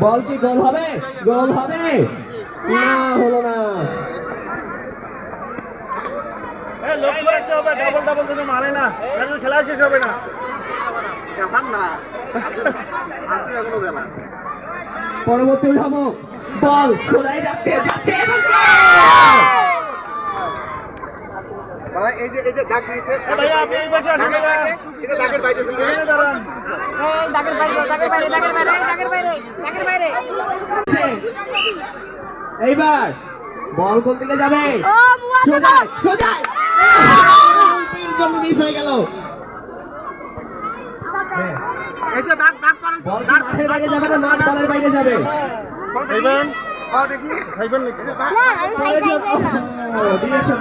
বল কি গোল হবে? গোল হবে না, হলো না। লক্ষ্য রাখতে হবে, ডাবল ডাবল যেন মারে না, খেলা শেষ হবে না। পরবর্তী উদ্ভাবক, বল খোলাই যাচ্ছে যাচ্ছে এই যে দাগ দিয়েছে, ভাইয়া আপনি এই পাশে আসুন, এটা দাগের বাইরে এখানে দাঁড়ান। এইবার বল কোন দিকে যাবে? সোজা সোজা, মিস হয়ে গেল। এই যে দাগ দাগ পারেন, বল মাঠের বাইরে যাবে না, মাঠ বলের বাইরে যাবে? খাইবেন দেখি খাইবেন নাকি? দিয়েছেন।